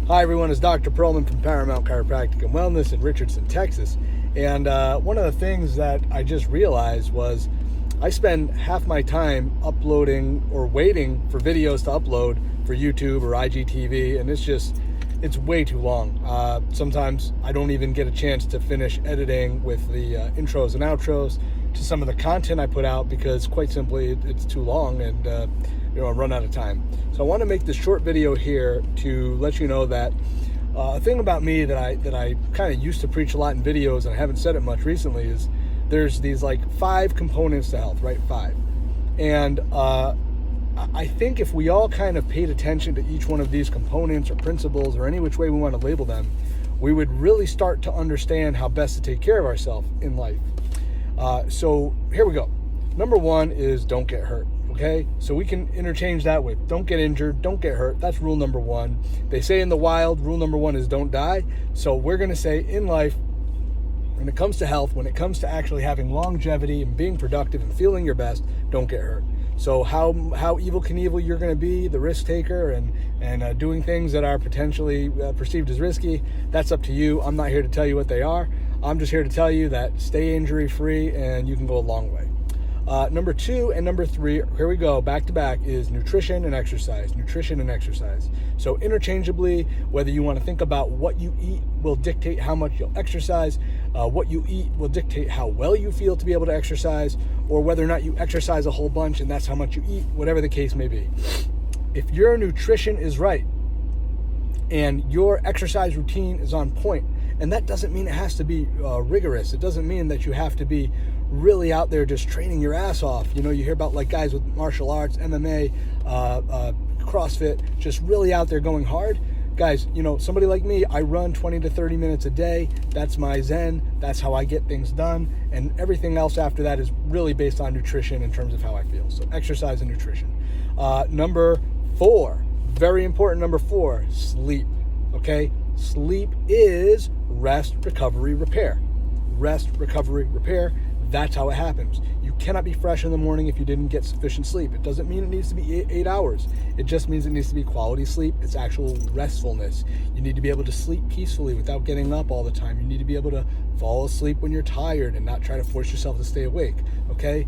Hi everyone, it's Dr. Pearlman from Paramount Chiropractic Wellness in Richardson, Texas. And one of the things that I just realized was I spend half my time uploading or waiting for videos to upload for YouTube or IGTV, and it's way too long. Sometimes I don't even get a chance to finish editing with the intros and outros to some of the content I put out because quite simply it's too long and I run out of time. So I want to make this short video here to let you know that a thing about me that I kind of used to preach a lot in videos, and I haven't said it much recently, is there's these like 5 components to health, right? 5. And I think if we all kind of paid attention to each one of these components or principles or any which way we want to label them, we would really start to understand how best to take care of ourselves in life. So here we go. Number 1 is don't get hurt. Okay, so we can interchange that with don't get injured, don't get hurt. That's rule number 1. They say in the wild, rule number 1 is don't die. So we're going to say in life, when it comes to health, when it comes to actually having longevity and being productive and feeling your best, don't get hurt. So how evil Knievel you're going to be, the risk taker, and doing things that are potentially perceived as risky, that's up to you. I'm not here to tell you what they are. I'm just here to tell you that stay injury free and you can go a long way. Number 2 and number 3, here we go, back to back, is nutrition and exercise. Nutrition and exercise. So interchangeably, whether you want to think about what you eat will dictate how much you'll exercise, what you eat will dictate how well you feel to be able to exercise, or whether or not you exercise a whole bunch and that's how much you eat, whatever the case may be. If your nutrition is right and your exercise routine is on point, and that doesn't mean it has to be rigorous. It doesn't mean that you have to be really out there just training your ass off. You hear about like guys with martial arts, MMA, CrossFit, just really out there going hard. Guys, somebody like me, I run 20 to 30 minutes a day. That's my zen. That's how I get things done. And everything else after that is really based on nutrition in terms of how I feel. So exercise and nutrition. Number 4, very important, number 4, sleep. Okay? Sleep is rest, recovery, repair. Rest, recovery, repair. That's how it happens. You cannot be fresh in the morning if you didn't get sufficient sleep. It doesn't mean it needs to be 8 hours. It just means it needs to be quality sleep. It's actual restfulness. You need to be able to sleep peacefully without getting up all the time. You need to be able to fall asleep when you're tired and not try to force yourself to stay awake, okay?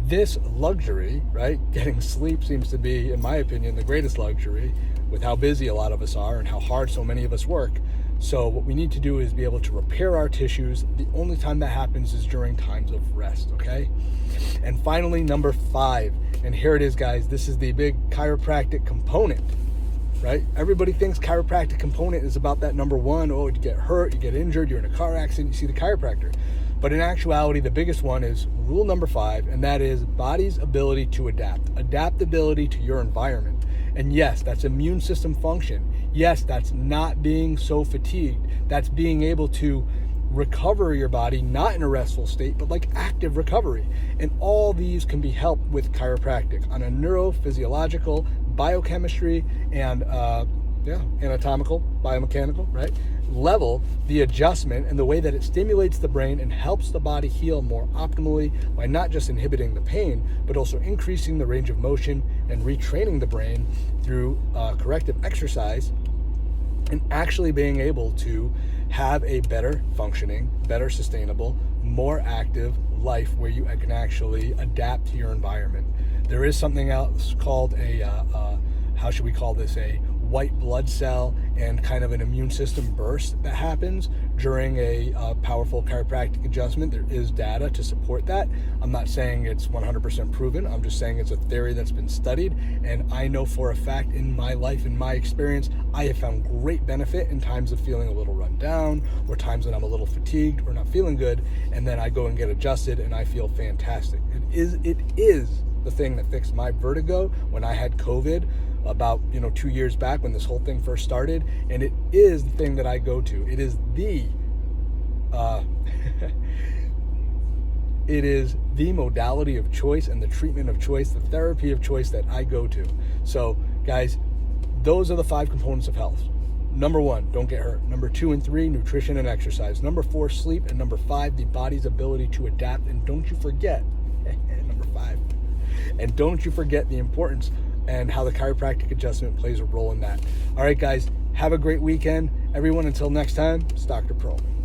This luxury, right, getting sleep seems to be, in my opinion, the greatest luxury with how busy a lot of us are and how hard so many of us work. So what we need to do is be able to repair our tissues. The only time that happens is during times of rest, okay? And finally, number 5, and here it is, guys. This is the big chiropractic component, right? Everybody thinks chiropractic component is about that number 1. Oh, you get hurt, you get injured, you're in a car accident, you see the chiropractor. But in actuality, the biggest one is rule number 5, and that is body's ability to adapt. Adaptability to your environment. And yes, that's immune system function. Yes, that's not being so fatigued. That's being able to recover your body, not in a restful state, but like active recovery. And all these can be helped with chiropractic on a neurophysiological, biochemistry, and anatomical, biomechanical, right, level. The adjustment and the way that it stimulates the brain and helps the body heal more optimally by not just inhibiting the pain, but also increasing the range of motion and retraining the brain through corrective exercise, and actually being able to have a better functioning, better sustainable, more active life where you can actually adapt to your environment. There is something else called how should we call this, a white blood cell and kind of an immune system burst that happens during a powerful chiropractic adjustment. There is data to support that. I'm not saying it's 100% proven. I'm just saying it's a theory that's been studied, and I know for a fact in my life, in my experience, I have found great benefit in times of feeling a little run down or times that I'm a little fatigued or not feeling good, and then I go and get adjusted and I feel fantastic. It is the thing that fixed my vertigo when I had COVID about 2 years back when this whole thing first started, and it is the thing that I go to. It is the it is the modality of choice and the treatment of choice, the therapy of choice that I go to. So guys, those are the 5 components of health. Number 1, don't get hurt. Number 2 and 3, nutrition and exercise. Number 4, sleep. And number 5, the body's ability to adapt. And don't you forget, number 5, and don't you forget the importance and how the chiropractic adjustment plays a role in that. All right, guys, Have a great weekend. Everyone, until next time, it's Dr. Pearlman.